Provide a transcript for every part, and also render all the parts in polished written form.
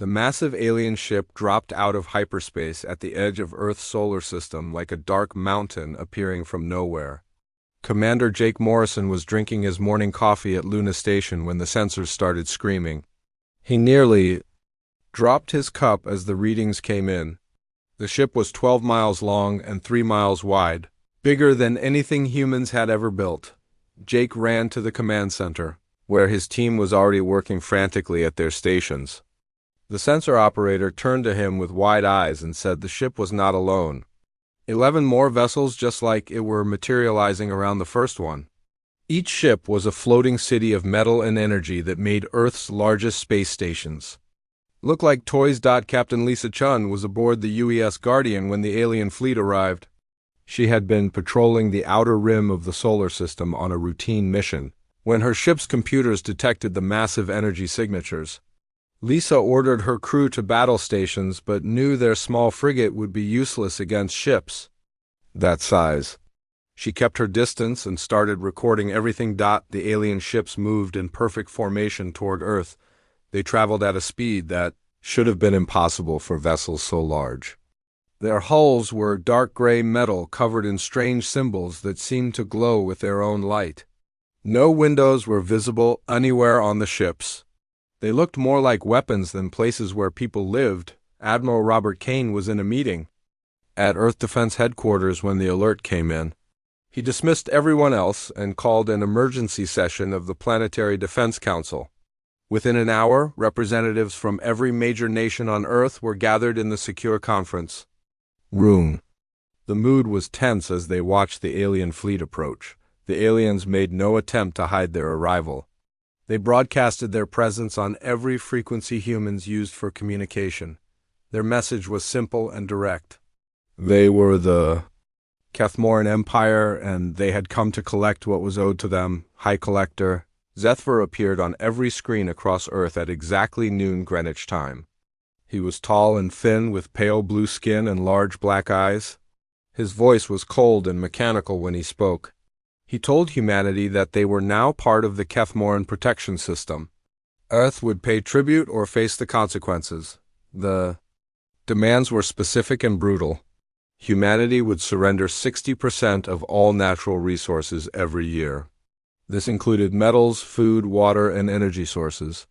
The massive alien ship dropped out of hyperspace at the edge of Earth's solar system like a dark mountain appearing from nowhere. Commander Jake Morrison was drinking his morning coffee at Luna Station when the sensors started screaming. He nearly dropped his cup as the readings came in. The ship was 12 miles long and 3 miles wide, bigger than anything humans had ever built. Jake ran to the command center, where his team was already working frantically at their stations. The sensor operator turned to him with wide eyes and said the ship was not alone. 11 more vessels just like it were materializing around the first one. Each ship was a floating city of metal and energy that made Earth's largest space stations. Looked like toys. Captain Lisa Chun was aboard the UES Guardian when the alien fleet arrived. She had been patrolling the outer rim of the solar system on a routine mission when her ship's computers detected the massive energy signatures. Lisa ordered her crew to battle stations but knew their small frigate would be useless against ships that size. She kept her distance and started recording everything. The alien ships moved in perfect formation toward Earth. They traveled at a speed that should have been impossible for vessels so large. Their hulls were dark gray metal covered in strange symbols that seemed to glow with their own light. No windows were visible anywhere on the ships. They looked more like weapons than places where people lived. Admiral Robert Kane was in a meeting at Earth Defense Headquarters when the alert came in. He dismissed everyone else and called an emergency session of the Planetary Defense Council. Within an hour, representatives from every major nation on Earth were gathered in the secure conference room. The mood was tense as they watched the alien fleet approach. The aliens made no attempt to hide their arrival. They broadcasted their presence on every frequency humans used for communication. Their message was simple and direct. They were the Kethmoran Empire, and they had come to collect what was owed to them. High Collector. Zethver appeared on every screen across Earth at exactly noon Greenwich time. He was tall and thin, with pale blue skin and large black eyes. His voice was cold and mechanical when he spoke. He told humanity that they were now part of the Kethmoran protection system. Earth would pay tribute or face the consequences. The demands were specific and brutal. Humanity would surrender 60% of all natural resources every year. This included metals, food, water, and energy sources.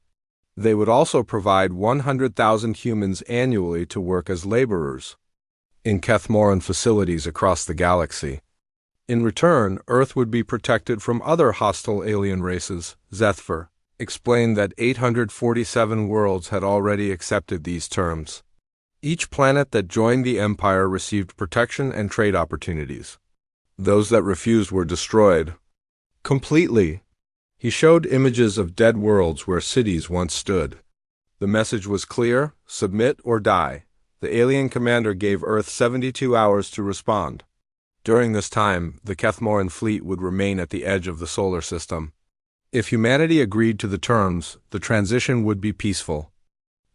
They would also provide 100,000 humans annually to work as laborers in Kethmoran facilities across the galaxy. In return, Earth would be protected from other hostile alien races. Zethver explained that 847 worlds had already accepted these terms. Each planet that joined the Empire received protection and trade opportunities. Those that refused were destroyed completely. He showed images of dead worlds where cities once stood. The message was clear: submit or die. The alien commander gave Earth 72 hours to respond. During this time, the Kethmoran fleet would remain at the edge of the solar system. If humanity agreed to the terms, the transition would be peaceful.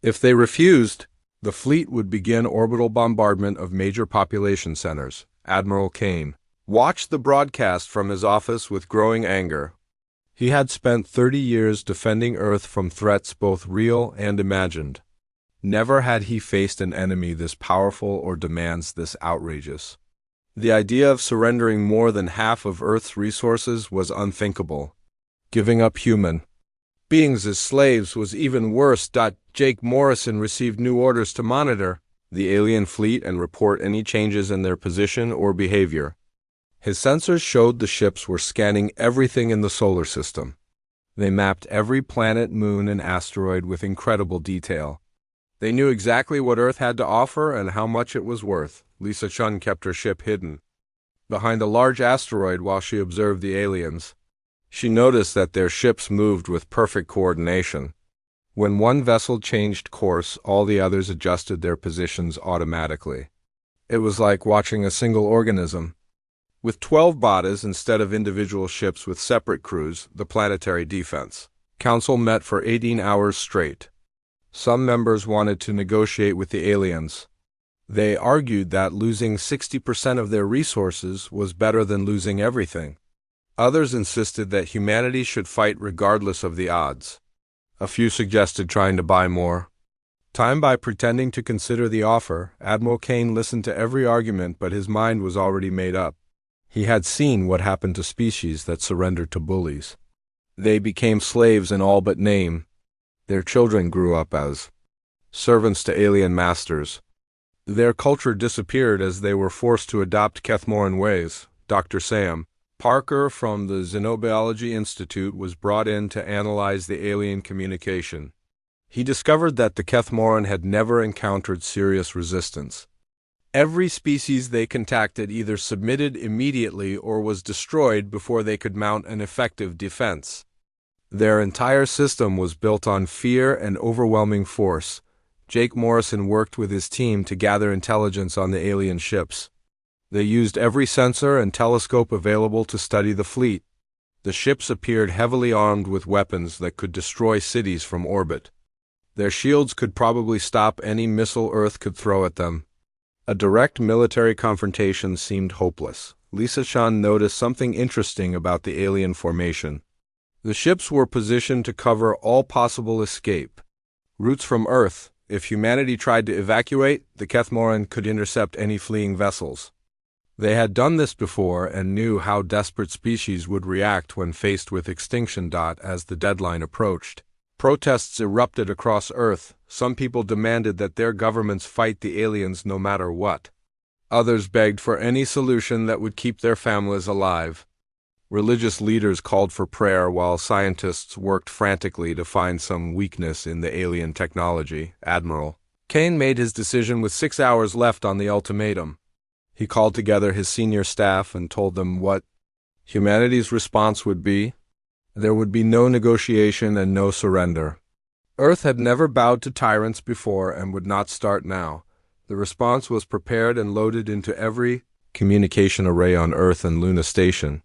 If they refused, the fleet would begin orbital bombardment of major population centers. Admiral Kane watched the broadcast from his office with growing anger. He had spent 30 years defending Earth from threats both real and imagined. Never had he faced an enemy this powerful or demands this outrageous. The idea of surrendering more than half of Earth's resources was unthinkable. Giving up human beings as slaves was even worse. Jake Morrison received new orders to monitor the alien fleet and report any changes in their position or behavior. His sensors showed the ships were scanning everything in the solar system. They mapped every planet, moon, and asteroid with incredible detail. They knew exactly what Earth had to offer and how much it was worth. Lisa Chun kept her ship hidden behind a large asteroid while she observed the aliens. She noticed that their ships moved with perfect coordination. When one vessel changed course, all the others adjusted their positions automatically. It was like watching a single organism. With 12 bodies instead of individual ships with separate crews, the Planetary Defense Council met for 18 hours straight. Some members wanted to negotiate with the aliens. They argued that losing 60% of their resources was better than losing everything. Others insisted that humanity should fight regardless of the odds. A few suggested trying to buy more Time by pretending to consider the offer, Admiral Kane listened to every argument, but his mind was already made up. He had seen what happened to species that surrendered to bullies. They became slaves in all but name. Their children grew up as servants to alien masters. Their culture disappeared as they were forced to adopt Kethmoran ways. Dr. Sam Parker from the Xenobiology Institute was brought in to analyze the alien communication. He discovered that the Kethmoran had never encountered serious resistance. Every species they contacted either submitted immediately or was destroyed before they could mount an effective defense. Their entire system was built on fear and overwhelming force. Jake Morrison worked with his team to gather intelligence on the alien ships. They used every sensor and telescope available to study the fleet. The ships appeared heavily armed with weapons that could destroy cities from orbit. Their shields could probably stop any missile Earth could throw at them. A direct military confrontation seemed hopeless. Lisa Chan noticed something interesting about the alien formation. The ships were positioned to cover all possible escape routes from Earth. If humanity tried to evacuate, the Kethmoran could intercept any fleeing vessels. They had done this before and knew how desperate species would react when faced with extinction. As the deadline approached, protests erupted across Earth. Some people demanded that their governments fight the aliens no matter what. Others begged for any solution that would keep their families alive. Religious leaders called for prayer while scientists worked frantically to find some weakness in the alien technology. Admiral Kane made his decision with 6 hours left on the ultimatum. He called together his senior staff and told them what humanity's response would be. There would be no negotiation and no surrender. Earth had never bowed to tyrants before and would not start now. The response was prepared and loaded into every communication array on Earth and Luna Station.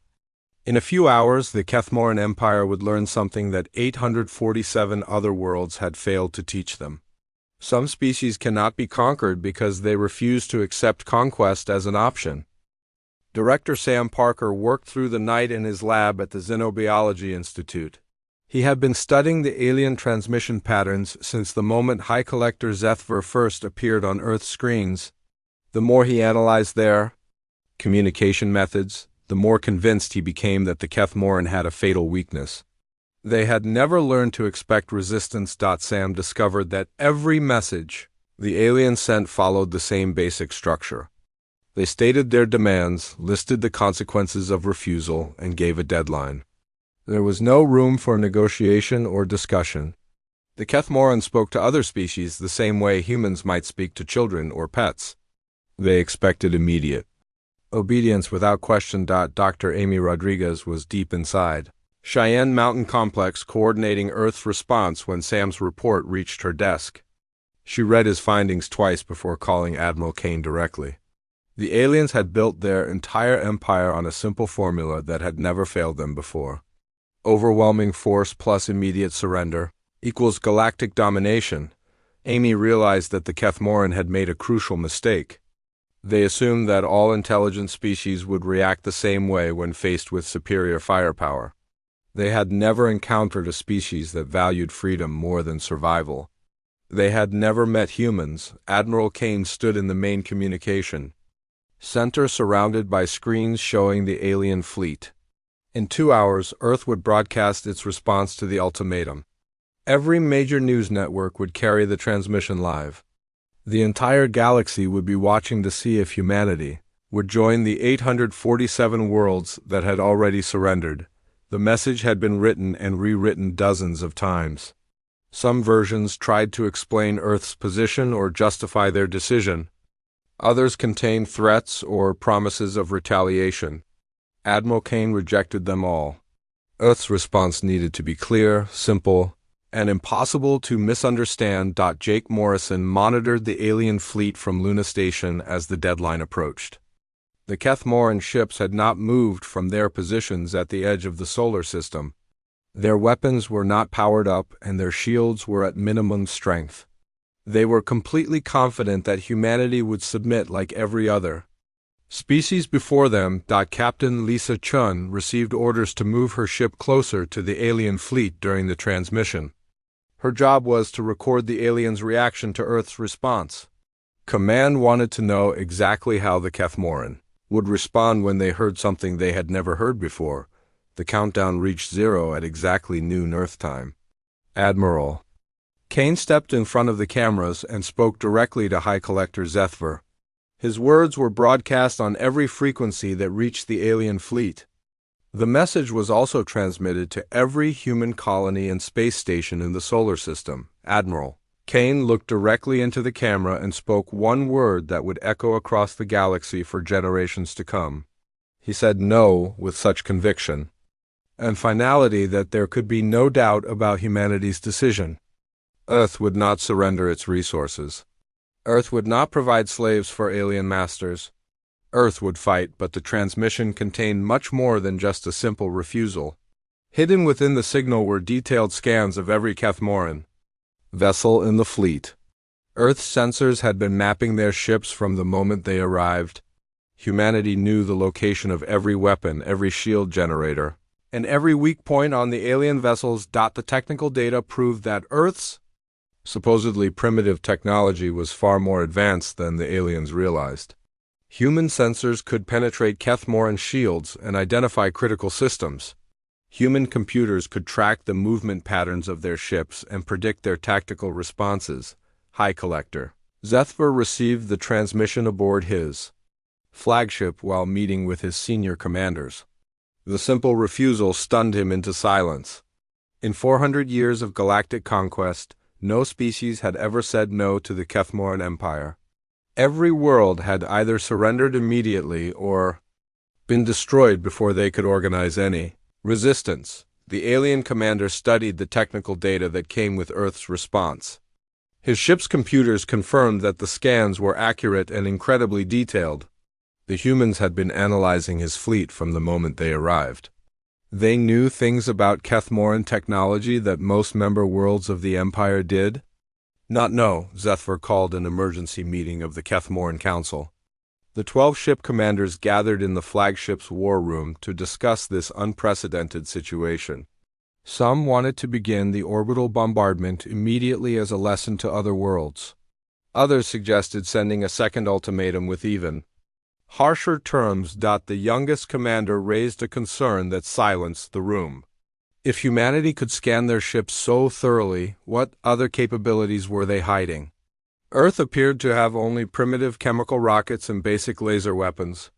In a few hours, the Kethmoran Empire would learn something that 847 other worlds had failed to teach them. Some species cannot be conquered because they refuse to accept conquest as an option. Director Sam Parker worked through the night in his lab at the Xenobiology Institute. He had been studying the alien transmission patterns since the moment High Collector Zethver first appeared on Earth's screens. The more he analyzed their communication methods, the more convinced he became that the Kethmoran had a fatal weakness. They had never learned to expect resistance. Sam discovered that every message the aliens sent followed the same basic structure. They stated their demands, listed the consequences of refusal, and gave a deadline. There was no room for negotiation or discussion. The Kethmoran spoke to other species the same way humans might speak to children or pets. They expected immediate obedience without question. Dr. Amy Rodriguez was deep inside Cheyenne Mountain Complex coordinating Earth's response when Sam's report reached her desk. She read his findings twice before calling Admiral Kane directly. The aliens had built their entire empire on a simple formula that had never failed them before. Overwhelming force plus immediate surrender equals galactic domination. Amy realized that the Kethmoran had made a crucial mistake. They assumed that all intelligent species would react the same way when faced with superior firepower. They had never encountered a species that valued freedom more than survival. They had never met humans. Admiral Kane stood in the main communication center surrounded by screens showing the alien fleet. In 2 hours, Earth would broadcast its response to the ultimatum. Every major news network would carry the transmission live. The entire galaxy would be watching to see if humanity would join the 847 worlds that had already surrendered. The message had been written and rewritten dozens of times. Some versions tried to explain Earth's position or justify their decision. Others contained threats or promises of retaliation. Admiral Kane rejected them all. Earth's response needed to be clear, simple, and impossible to misunderstand. Jake Morrison monitored the alien fleet from Luna Station as the deadline approached. The Kethmoran ships had not moved from their positions at the edge of the solar system. Their weapons were not powered up and their shields were at minimum strength. They were completely confident that humanity would submit like every other species before them. Captain Lisa Chun received orders to move her ship closer to the alien fleet during the transmission. Her job was to record the aliens' reaction to Earth's response. Command wanted to know exactly how the Kethmoran would respond when they heard something they had never heard before. The countdown reached 0 at exactly noon Earth time. Admiral Kane stepped in front of the cameras and spoke directly to High Collector Zethver. His words were broadcast on every frequency that reached the alien fleet. The message was also transmitted to every human colony and space station in the solar system. Admiral Kane looked directly into the camera and spoke one word that would echo across the galaxy for generations to come. He said no with such conviction and finality that there could be no doubt about humanity's decision. Earth would not surrender its resources. Earth would not provide slaves for alien masters. Earth would fight, but the transmission contained much more than just a simple refusal. Hidden within the signal were detailed scans of every Kethmoran vessel in the fleet. Earth's sensors had been mapping their ships from the moment they arrived. Humanity knew the location of every weapon, every shield generator, and every weak point on the alien vessels. The technical data proved that Earth's supposedly primitive technology was far more advanced than the aliens realized. Human sensors could penetrate Kethmoran shields and identify critical systems. Human computers could track the movement patterns of their ships and predict their tactical responses. High Collector Zethver received the transmission aboard his flagship while meeting with his senior commanders. The simple refusal stunned him into silence. In 400 years of galactic conquest, no species had ever said no to the Kethmoran Empire. Every world had either surrendered immediately or been destroyed before they could organize any resistance. The alien commander studied the technical data that came with Earth's response. His ship's computers confirmed that the scans were accurate and incredibly detailed. The humans had been analyzing his fleet from the moment they arrived. They knew things about Kethmoran technology that most member worlds of the Empire did. Not know, Zethver called an emergency meeting of the Kethmoran Council. The 12 ship commanders gathered in the flagship's war room to discuss this unprecedented situation. Some wanted to begin the orbital bombardment immediately as a lesson to other worlds. Others suggested sending a second ultimatum with even harsher terms. The youngest commander raised a concern that silenced the room. If humanity could scan their ships so thoroughly, what other capabilities were they hiding? Earth appeared to have only primitive chemical rockets and basic laser weapons.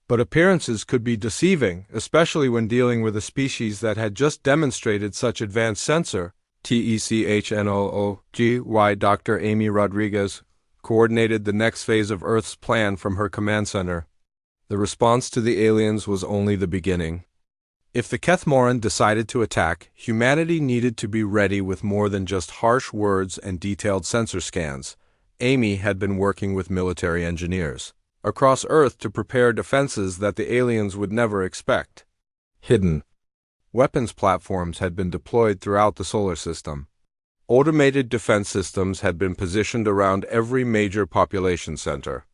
But appearances could be deceiving, especially when dealing with a species that had just demonstrated such advanced sensor. TECHNOOGY Dr. Amy Rodriguez coordinated the next phase of Earth's plan from her command center. The response to the aliens was only the beginning. If the Kethmoran decided to attack, humanity needed to be ready with more than just harsh words and detailed sensor scans. Amy had been working with military engineers across Earth to prepare defenses that the aliens would never expect. Hidden weapons platforms had been deployed throughout the solar system. Automated defense systems had been positioned around every major population center.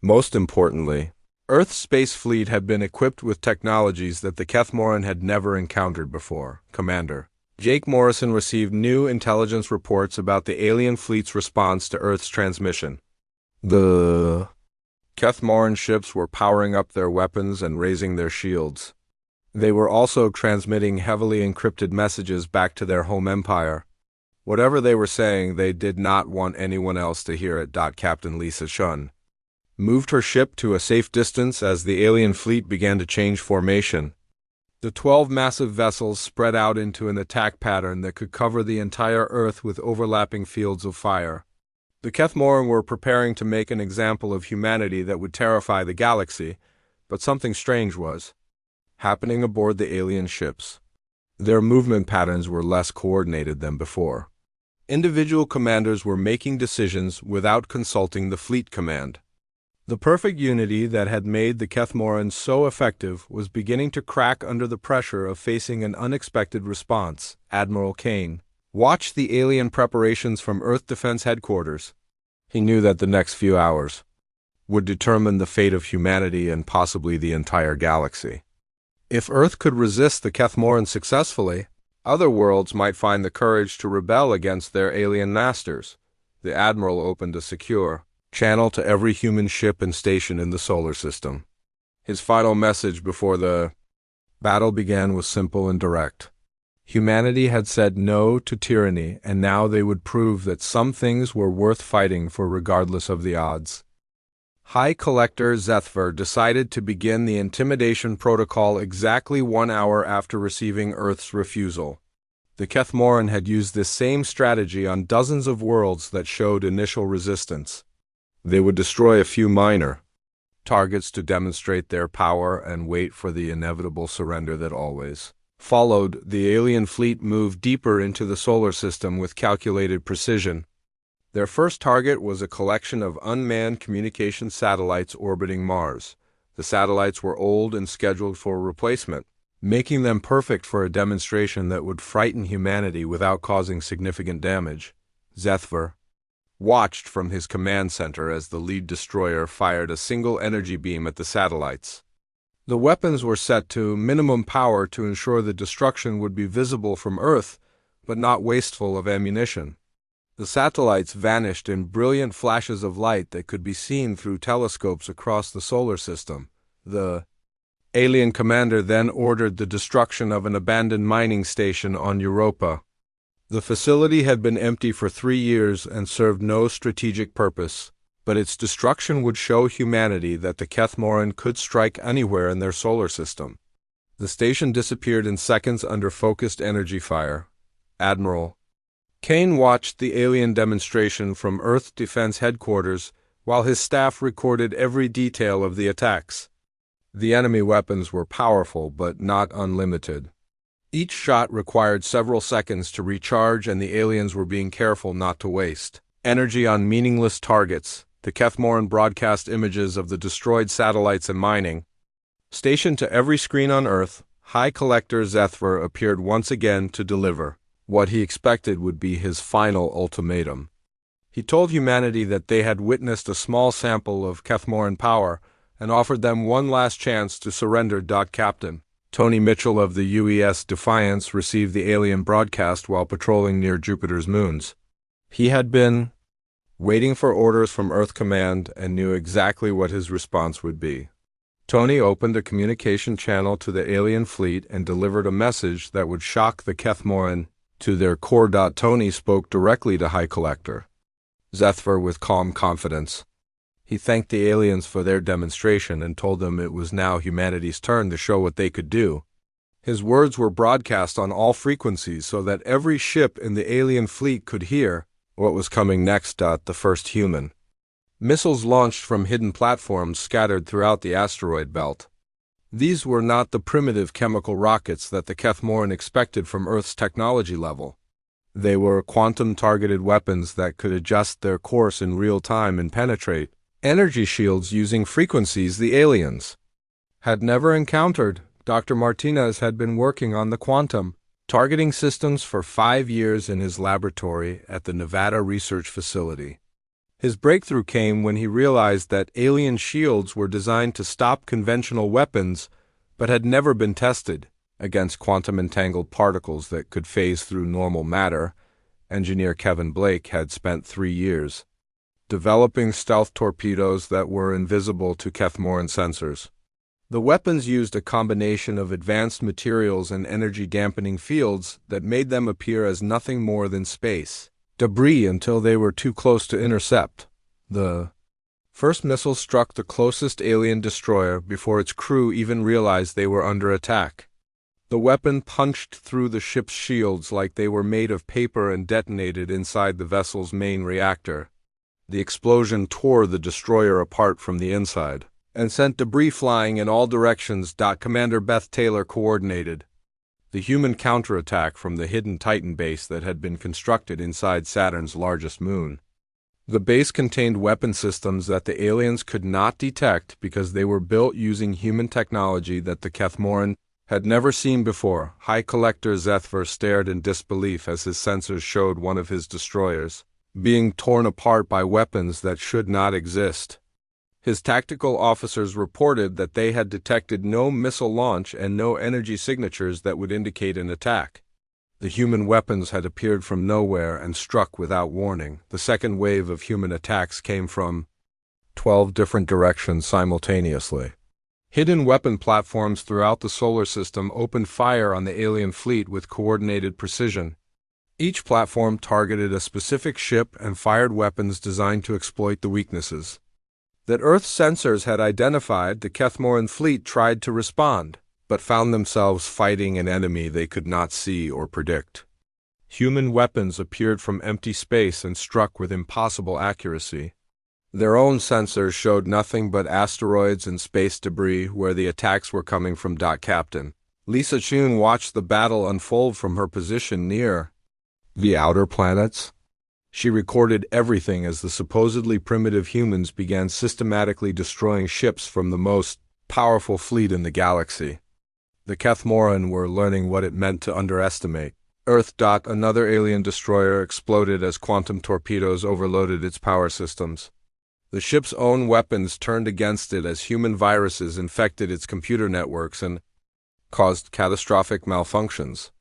Most importantly, Earth's space fleet had been equipped with technologies that the Kethmoran had never encountered before. Commander Jake Morrison received new intelligence reports about the alien fleet's response to Earth's transmission. The Kethmoran ships were powering up their weapons and raising their shields. They were also transmitting heavily encrypted messages back to their home empire. Whatever they were saying, they did not want anyone else to hear it. Captain Lisa Shun moved her ship to a safe distance as the alien fleet began to change formation. The 12 massive vessels spread out into an attack pattern that could cover the entire Earth with overlapping fields of fire. The Kethmoran were preparing to make an example of humanity that would terrify the galaxy, but something strange was happening aboard the alien ships. Their movement patterns were less coordinated than before. Individual commanders were making decisions without consulting the fleet command. The perfect unity that had made the Kethmoran so effective was beginning to crack under the pressure of facing an unexpected response. Admiral Kane watched the alien preparations from Earth Defense Headquarters. He knew that the next few hours would determine the fate of humanity and possibly the entire galaxy. If Earth could resist the Kethmoran successfully, Other worlds might find the courage to rebel against their alien masters. The Admiral opened a secure channel to every human ship and station in the solar system. His final message before the battle began was simple and direct. Humanity had said no to tyranny, and now they would prove that some things were worth fighting for regardless of the odds. High Collector Zethver decided to begin the intimidation protocol exactly 1 hour after receiving Earth's refusal. The Kethmoran had used this same strategy on dozens of worlds that showed initial resistance. They would destroy a few minor targets to demonstrate their power and wait for the inevitable surrender that always followed. The alien fleet moved deeper into the solar system with calculated precision. Their first target was a collection of unmanned communication satellites orbiting Mars. The satellites were old and scheduled for replacement, making them perfect for a demonstration that would frighten humanity without causing significant damage. Zethver watched from his command center as the lead destroyer fired a single energy beam at the satellites. The weapons were set to minimum power to ensure the destruction would be visible from Earth, but not wasteful of ammunition. The satellites vanished in brilliant flashes of light that could be seen through telescopes across the solar system. The alien commander then ordered the destruction of an abandoned mining station on Europa. The facility had been empty for 3 years and served no strategic purpose, but its destruction would show humanity that the Kethmoran could strike anywhere in their solar system. The station disappeared in seconds under focused energy fire. Admiral Kane watched the alien demonstration from Earth Defense Headquarters while his staff recorded every detail of the attacks. The enemy weapons were powerful but not unlimited. Each shot required several seconds to recharge, and the aliens were being careful not to waste energy on meaningless targets. The Kethmoran broadcast images of the destroyed satellites and mining. Stationed to every screen on Earth, High Collector Zethver appeared once again to deliver what he expected would be his final ultimatum. He told humanity that they had witnessed a small sample of Kethmoran power and offered them one last chance to surrender. Captain Tony Mitchell of the UES Defiance received the alien broadcast while patrolling near Jupiter's moons. He had been waiting for orders from Earth Command and knew exactly what his response would be. Tony opened a communication channel to the alien fleet and delivered a message that would shock the Kethmoran to their core. Tony spoke directly to High Collector Zethver with calm confidence. He thanked the aliens for their demonstration and told them it was now humanity's turn to show what they could do. His words were broadcast on all frequencies so that every ship in the alien fleet could hear what was coming next. The first human missiles launched from hidden platforms scattered throughout the asteroid belt. These were not the primitive chemical rockets that the Kethmoran expected from Earth's technology level. They were quantum-targeted weapons that could adjust their course in real time and penetrate energy shields using frequencies the aliens had never encountered. Dr. Martinez had been working on the quantum targeting systems for 5 years in his laboratory at the Nevada Research Facility. His breakthrough came when he realized that alien shields were designed to stop conventional weapons but had never been tested against quantum-entangled particles that could phase through normal matter. Engineer Kevin Blake had spent 3 years developing stealth torpedoes that were invisible to Kethmoran sensors. The weapons used a combination of advanced materials and energy-dampening fields that made them appear as nothing more than space debris until they were too close to intercept. The first missile struck the closest alien destroyer before its crew even realized they were under attack. The weapon punched through the ship's shields like they were made of paper and detonated inside the vessel's main reactor. The explosion tore the destroyer apart from the inside and sent debris flying in all directions. Commander Beth Taylor coordinated the human counterattack from the hidden Titan base that had been constructed inside Saturn's largest moon. The base contained weapon systems that the aliens could not detect because they were built using human technology that the Kethmoran had never seen before. High Collector Zethver stared in disbelief as his sensors showed one of his destroyers being torn apart by weapons that should not exist. His tactical officers reported that they had detected no missile launch and no energy signatures that would indicate an attack. The human weapons had appeared from nowhere and struck without warning. The second wave of human attacks came from 12 different directions simultaneously. Hidden weapon platforms throughout the solar system opened fire on the alien fleet with coordinated precision. Each platform targeted a specific ship and fired weapons designed to exploit the weaknesses that Earth's sensors had identified. The Kethmoran fleet tried to respond, but found themselves fighting an enemy they could not see or predict. Human weapons appeared from empty space and struck with impossible accuracy. Their own sensors showed nothing but asteroids and space debris where the attacks were coming from. Captain Lisa Chun watched the battle unfold from her position near the outer planets. She recorded everything as the supposedly primitive humans began systematically destroying ships from the most powerful fleet in the galaxy. The Kethmoran were learning what it meant to underestimate Earth. Another alien destroyer exploded as quantum torpedoes overloaded its power systems. The ship's own weapons turned against it as human viruses infected its computer networks and caused catastrophic malfunctions.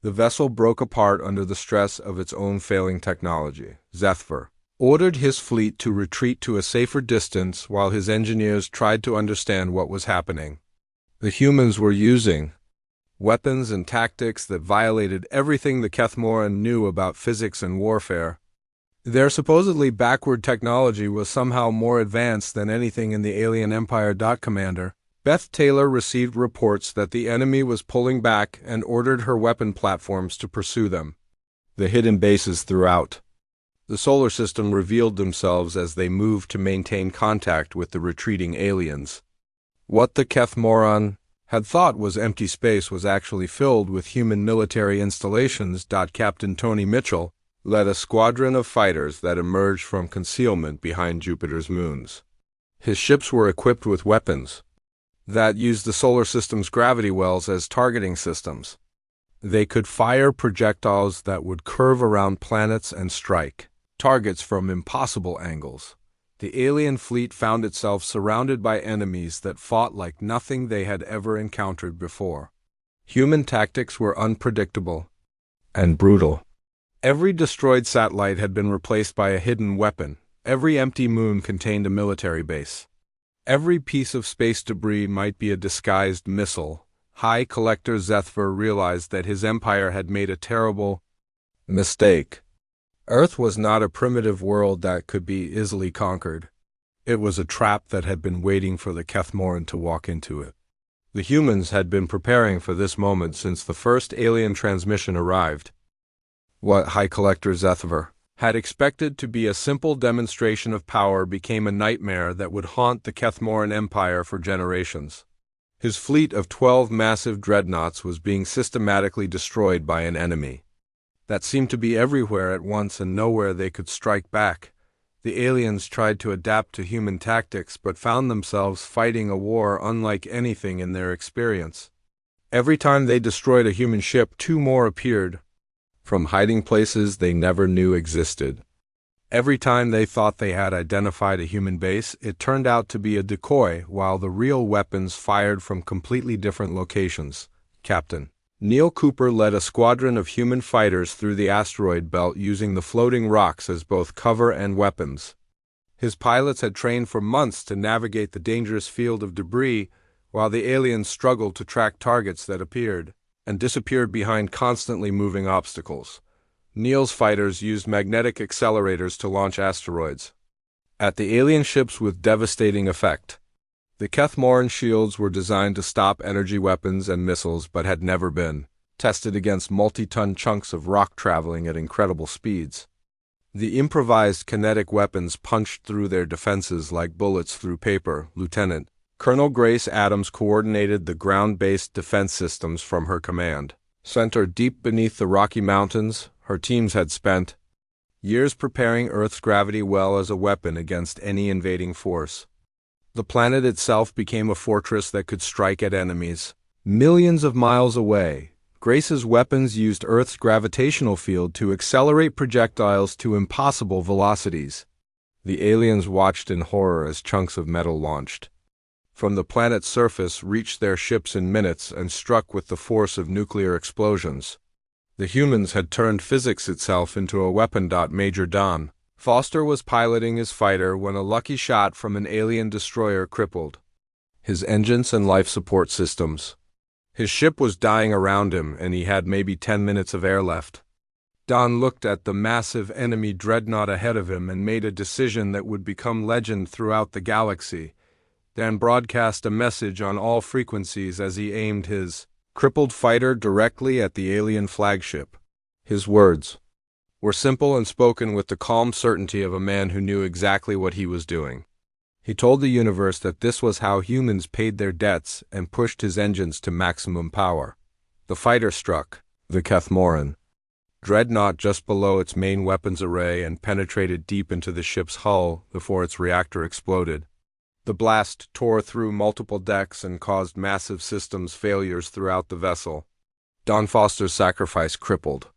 The vessel broke apart under the stress of its own failing technology. Zethver ordered his fleet to retreat to a safer distance while his engineers tried to understand what was happening. The humans were using weapons and tactics that violated everything the Kethmoran knew about physics and warfare. Their supposedly backward technology was somehow more advanced than anything in the alien empire. Commander Beth Taylor received reports that the enemy was pulling back and ordered her weapon platforms to pursue them. The hidden bases throughout the solar system revealed themselves as they moved to maintain contact with the retreating aliens. What the Kethmoran had thought was empty space was actually filled with human military installations. Captain Tony Mitchell led a squadron of fighters that emerged from concealment behind Jupiter's moons. His ships were equipped with weapons that used the solar system's gravity wells as targeting systems. They could fire projectiles that would curve around planets and strike targets from impossible angles. The alien fleet found itself surrounded by enemies that fought like nothing they had ever encountered before. Human tactics were unpredictable and brutal. Every destroyed satellite had been replaced by a hidden weapon. Every empty moon contained a military base. Every piece of space debris might be a disguised missile. High Collector Zethver realized that his empire had made a terrible mistake. Earth was not a primitive world that could be easily conquered. It was a trap that had been waiting for the Kethmoran to walk into it. The humans had been preparing for this moment since the first alien transmission arrived. What High Collector Zethver had expected to be a simple demonstration of power became a nightmare that would haunt the Kethmoran Empire for generations. His fleet of 12 massive dreadnoughts was being systematically destroyed by an enemy that seemed to be everywhere at once and nowhere they could strike back. The aliens tried to adapt to human tactics but found themselves fighting a war unlike anything in their experience. Every time they destroyed a human ship, 2 more appeared from hiding places they never knew existed. Every time they thought they had identified a human base, it turned out to be a decoy, while the real weapons fired from completely different locations. Captain Neil Cooper led a squadron of human fighters through the asteroid belt using the floating rocks as both cover and weapons. His pilots had trained for months to navigate the dangerous field of debris, while the aliens struggled to track targets that appeared and disappeared behind constantly moving obstacles. Neil's fighters used magnetic accelerators to launch asteroids at the alien ships with devastating effect. The Kethmoran shields were designed to stop energy weapons and missiles but had never been tested against multi-ton chunks of rock traveling at incredible speeds. The improvised kinetic weapons punched through their defenses like bullets through paper. Lieutenant Colonel Grace Adams coordinated the ground-based defense systems from her command center deep beneath the Rocky Mountains. Her teams had spent years preparing Earth's gravity well as a weapon against any invading force. The planet itself became a fortress that could strike at enemies millions of miles away. Grace's weapons used Earth's gravitational field to accelerate projectiles to impossible velocities. The aliens watched in horror as chunks of metal launched from the planet's surface reached their ships in minutes and struck with the force of nuclear explosions. The humans had turned physics itself into a weapon. Major Don Foster was piloting his fighter when a lucky shot from an alien destroyer crippled his engines and life support systems. His ship was dying around him, and he had maybe 10 minutes of air left. Don looked at the massive enemy dreadnought ahead of him and made a decision that would become legend throughout the galaxy. Dan broadcast a message on all frequencies as he aimed his crippled fighter directly at the alien flagship. His words were simple and spoken with the calm certainty of a man who knew exactly what he was doing. He told the universe that this was how humans paid their debts and pushed his engines to maximum power. The fighter struck the Kethmoran dreadnought just below its main weapons array and penetrated deep into the ship's hull before its reactor exploded. The blast tore through multiple decks and caused massive systems failures throughout the vessel. Don Foster's sacrifice crippled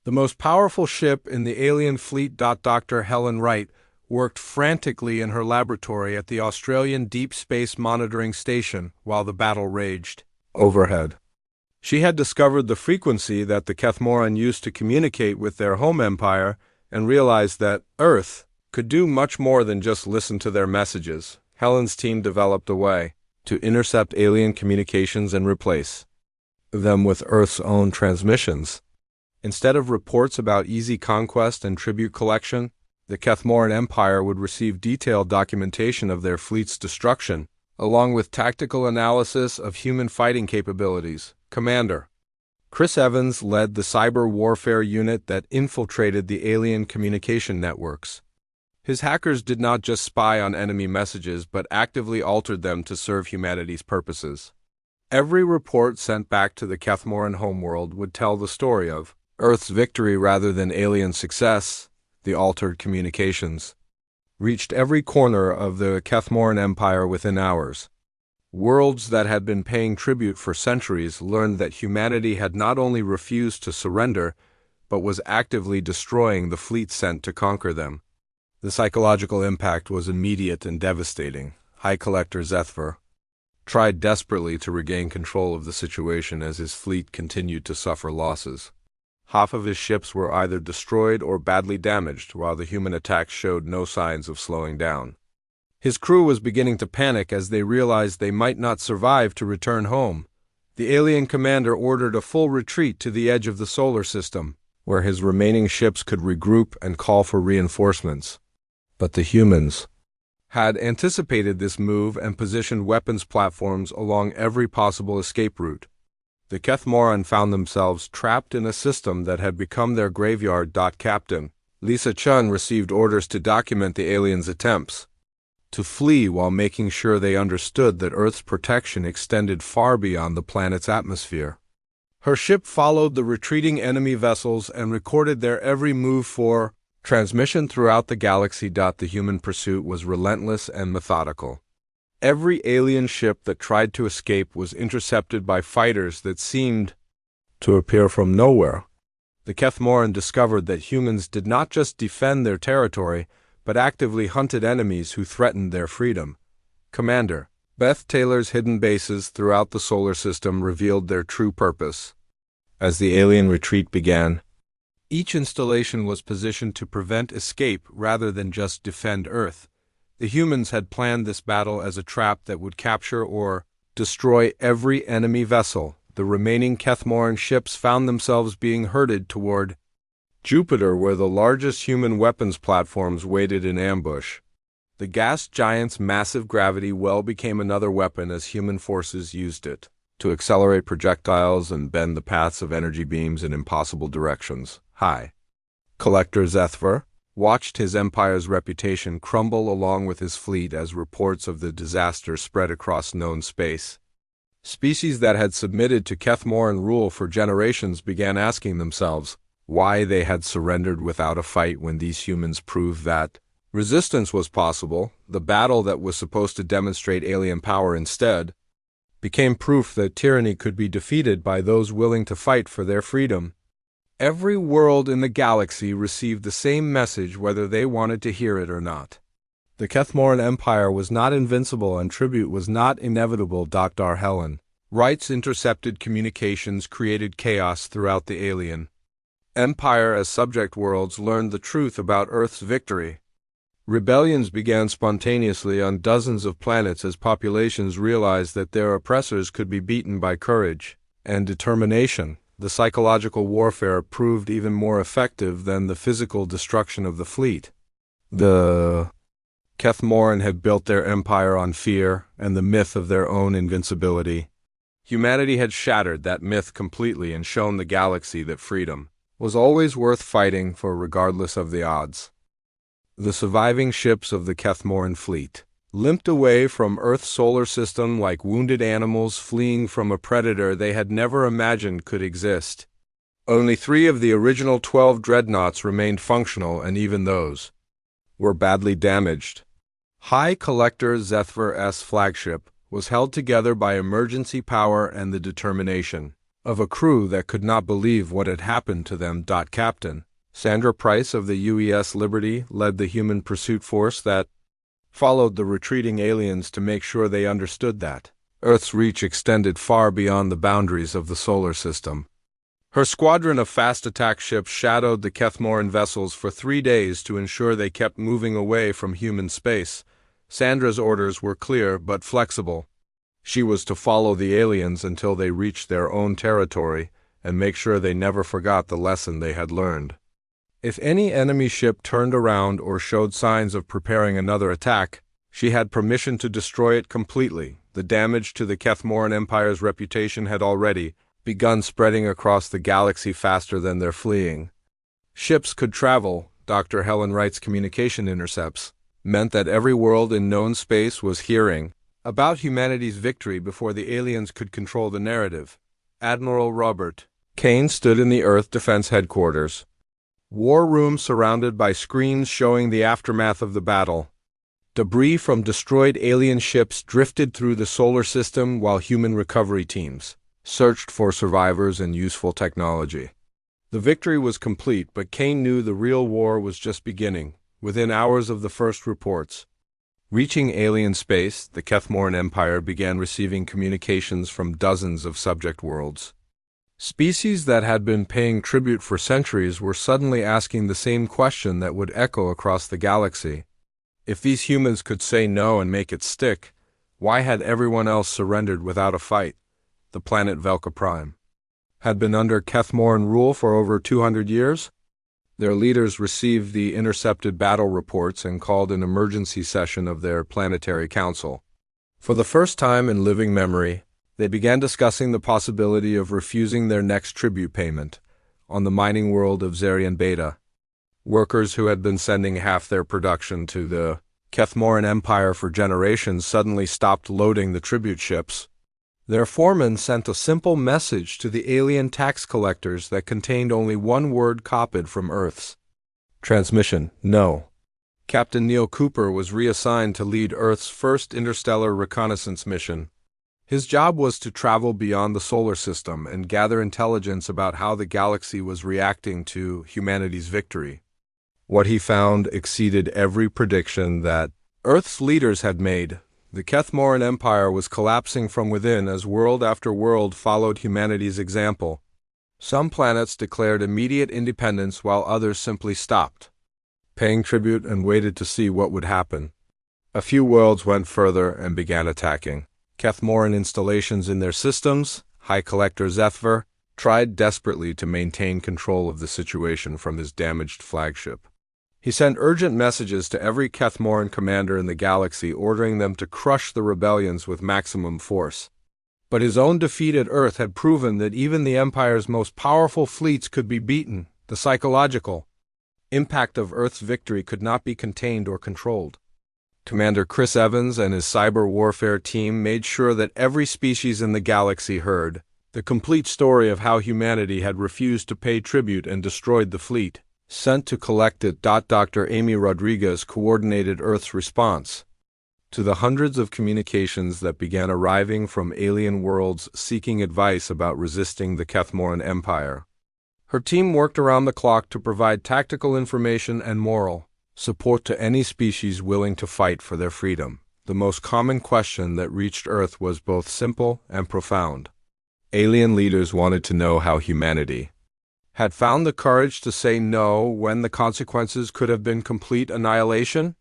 the most powerful ship in the alien fleet. Dr. Helen Wright worked frantically in her laboratory at the Australian Deep Space Monitoring Station while the battle raged overhead. She had discovered the frequency that the Kethmoran used to communicate with their home empire and realized that Earth could do much more than just listen to their messages. Helen's team developed a way to intercept alien communications and replace them with Earth's own transmissions. Instead of reports about easy conquest and tribute collection, the Kethmoran Empire would receive detailed documentation of their fleet's destruction, along with tactical analysis of human fighting capabilities. Commander Chris Evans led the cyber warfare unit that infiltrated the alien communication networks. His hackers did not just spy on enemy messages, but actively altered them to serve humanity's purposes. Every report sent back to the Kethmoran homeworld would tell the story of Earth's victory rather than alien success. The altered communications reached every corner of the Kethmoran Empire within hours. Worlds that had been paying tribute for centuries learned that humanity had not only refused to surrender, but was actively destroying the fleet sent to conquer them. The psychological impact was immediate and devastating. High Collector Zethver tried desperately to regain control of the situation as his fleet continued to suffer losses. Half of his ships were either destroyed or badly damaged, while the human attacks showed no signs of slowing down. His crew was beginning to panic as they realized they might not survive to return home. The alien commander ordered a full retreat to the edge of the solar system, where his remaining ships could regroup and call for reinforcements. But the humans had anticipated this move and positioned weapons platforms along every possible escape route. The Kethmoran found themselves trapped in a system that had become their graveyard. Captain Lisa Chun received orders to document the aliens' attempts to flee while making sure they understood that Earth's protection extended far beyond the planet's atmosphere. Her ship followed the retreating enemy vessels and recorded their every move for transmission throughout the galaxy. The human pursuit was relentless and methodical. Every alien ship that tried to escape was intercepted by fighters that seemed to appear from nowhere. The Kethmoran discovered that humans did not just defend their territory, but actively hunted enemies who threatened their freedom. Commander Beth Taylor's hidden bases throughout the solar system revealed their true purpose. As the alien retreat began, each installation was positioned to prevent escape rather than just defend Earth. The humans had planned this battle as a trap that would capture or destroy every enemy vessel. The remaining Kethmoran ships found themselves being herded toward Jupiter, where the largest human weapons platforms waited in ambush. The gas giant's massive gravity well became another weapon as human forces used it to accelerate projectiles and bend the paths of energy beams in impossible directions. High Collector Zethver watched his empire's reputation crumble along with his fleet as reports of the disaster spread across known space. Species that had submitted to Kethmoran rule for generations began asking themselves why they had surrendered without a fight when these humans proved that resistance was possible. The battle that was supposed to demonstrate alien power instead became proof that tyranny could be defeated by those willing to fight for their freedom. Every world in the galaxy received the same message whether they wanted to hear it or not. The Kethmoran Empire was not invincible and tribute was not inevitable. Dr. Helen Wright's intercepted communications created chaos throughout the alien Empire as subject worlds learned the truth about Earth's victory. Rebellions began spontaneously on dozens of planets as populations realized that their oppressors could be beaten by courage and determination. The psychological warfare proved even more effective than the physical destruction of the fleet. The Kethmoran had built their empire on fear and the myth of their own invincibility. Humanity had shattered that myth completely and shown the galaxy that freedom was always worth fighting for regardless of the odds. The surviving ships of the Kethmoran fleet limped away from Earth's solar system like wounded animals fleeing from a predator they had never imagined could exist. Only 3 of the original 12 dreadnoughts remained functional, and even those were badly damaged. High Collector Zethvar's flagship was held together by emergency power and the determination of a crew that could not believe what had happened to them. Captain Sandra Price of the UES Liberty led the human pursuit force that followed the retreating aliens to make sure they understood that Earth's reach extended far beyond the boundaries of the solar system. Her squadron of fast attack ships shadowed the Kethmoran vessels for 3 days to ensure they kept moving away from human space. Sandra's orders were clear but flexible. She was to follow the aliens until they reached their own territory and make sure they never forgot the lesson they had learned. If any enemy ship turned around or showed signs of preparing another attack, she had permission to destroy it completely. The damage to the Kethmoran Empire's reputation had already begun spreading across the galaxy faster than their fleeing ships could travel. Dr. Helen Wright's communication intercepts meant that every world in known space was hearing about humanity's victory before the aliens could control the narrative. Admiral Robert Kane stood in the Earth Defense Headquarters war room surrounded by screens showing the aftermath of the battle. Debris from destroyed alien ships drifted through the solar system while human recovery teams searched for survivors and useful technology. The victory was complete, but Kane knew the real war was just beginning. Within hours of the first reports reaching alien space, the Kethmoran Empire began receiving communications from dozens of subject worlds. Species that had been paying tribute for centuries were suddenly asking the same question that would echo across the galaxy. If these humans could say no and make it stick, why had everyone else surrendered without a fight? The planet Velka Prime had been under Kethmoran rule for over 200 years. Their leaders received the intercepted battle reports and called an emergency session of their planetary council. For the first time in living memory, they began discussing the possibility of refusing their next tribute payment. On the mining world of Zarian Beta, workers who had been sending half their production to the Kethmoran Empire for generations suddenly stopped loading the tribute ships. Their foreman sent a simple message to the alien tax collectors that contained only one word copied from Earth's transmission: no. Captain Neil Cooper was reassigned to lead Earth's first interstellar reconnaissance mission. His job was to travel beyond the solar system and gather intelligence about how the galaxy was reacting to humanity's victory. What he found exceeded every prediction that Earth's leaders had made. The Kethmoran Empire was collapsing from within as world after world followed humanity's example. Some planets declared immediate independence while others simply stopped paying tribute and waited to see what would happen. A few worlds went further and began attacking Kethmoran installations in their systems. High Collector Zethvar tried desperately to maintain control of the situation from his damaged flagship. He sent urgent messages to every Kethmoran commander in the galaxy ordering them to crush the rebellions with maximum force. But his own defeat at Earth had proven that even the Empire's most powerful fleets could be beaten. The psychological impact of Earth's victory could not be contained or controlled. Commander Chris Evans and his cyber warfare team made sure that every species in the galaxy heard the complete story of how humanity had refused to pay tribute and destroyed the fleet sent to collect it. Dr. Amy Rodriguez coordinated Earth's response to the hundreds of communications that began arriving from alien worlds seeking advice about resisting the Kethmoran Empire. Her team worked around the clock to provide tactical information and moral support to any species willing to fight for their freedom. The most common question that reached Earth was both simple and profound. Alien leaders wanted to know how humanity had found the courage to say no when the consequences could have been complete annihilation?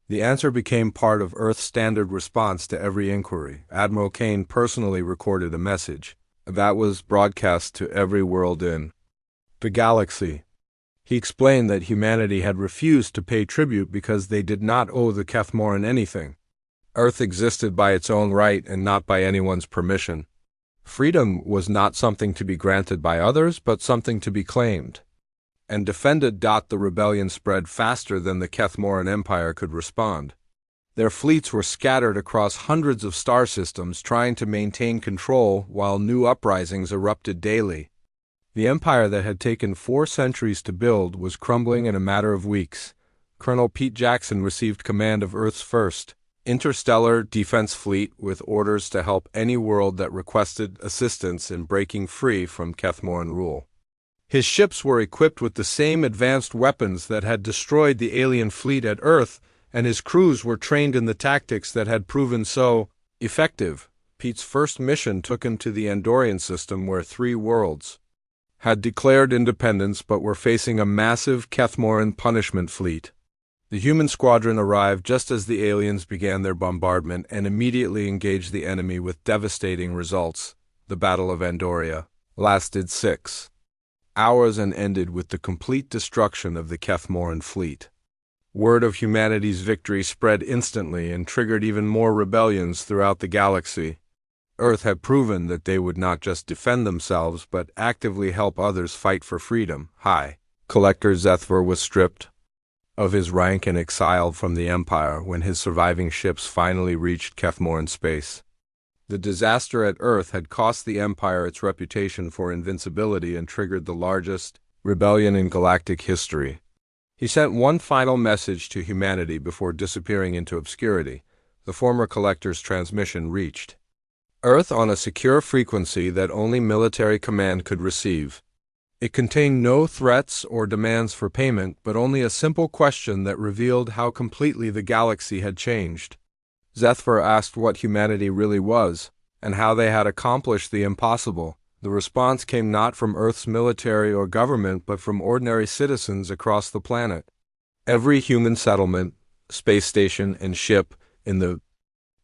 The answer became part of Earth's standard response to every inquiry. Admiral Kane personally recorded a message that was broadcast to every world in the galaxy. He explained that humanity had refused to pay tribute because they did not owe the Kethmoran anything. Earth existed by its own right and not by anyone's permission. Freedom was not something to be granted by others, but something to be claimed and defended. The rebellion spread faster than the Kethmoran Empire could respond. Their fleets were scattered across hundreds of star systems, trying to maintain control while new uprisings erupted daily. The empire that had taken 4 centuries to build was crumbling in a matter of weeks. Colonel Pete Jackson received command of Earth's first interstellar defense fleet with orders to help any world that requested assistance in breaking free from Kethmoran rule. His ships were equipped with the same advanced weapons that had destroyed the alien fleet at Earth, and his crews were trained in the tactics that had proven so effective. Pete's first mission took him to the Andorian system, where 3 worlds had declared independence but were facing a massive Kethmoran punishment fleet. The human squadron arrived just as the aliens began their bombardment and immediately engaged the enemy with devastating results. The Battle of Andoria lasted 6 hours and ended with the complete destruction of the Kethmoran fleet. Word of humanity's victory spread instantly and triggered even more rebellions throughout the galaxy. Earth had proven that they would not just defend themselves but actively help others fight for freedom. High Collector Zethver was stripped of his rank and exiled from the Empire when his surviving ships finally reached Kethmoran space. The disaster at Earth had cost the Empire its reputation for invincibility and triggered the largest rebellion in galactic history. He sent one final message to humanity before disappearing into obscurity. The former Collector's transmission reached Earth on a secure frequency that only military command could receive. It contained no threats or demands for payment, but only a simple question that revealed how completely the galaxy had changed. Zethver asked what humanity really was, and how they had accomplished the impossible. The response came not from Earth's military or government, but from ordinary citizens across the planet. Every human settlement, space station, and ship in the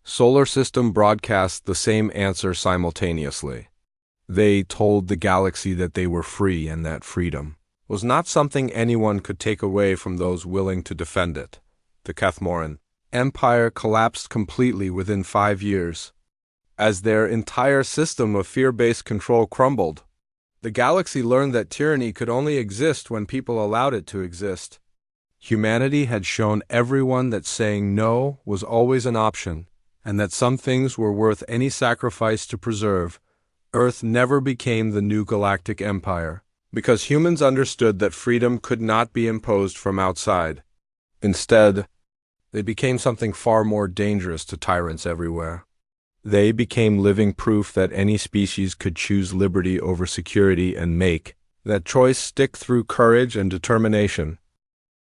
solar system broadcast the same answer simultaneously. They told the galaxy that they were free and that freedom was not something anyone could take away from those willing to defend it. The Kethmoran Empire collapsed completely within 5 years. As their entire system of fear-based control crumbled, the galaxy learned that tyranny could only exist when people allowed it to exist. Humanity had shown everyone that saying no was always an option, and that some things were worth any sacrifice to preserve. Earth never became the new galactic empire, because humans understood that freedom could not be imposed from outside. Instead, they became something far more dangerous to tyrants everywhere. They became living proof that any species could choose liberty over security and make that choice stick through courage and determination.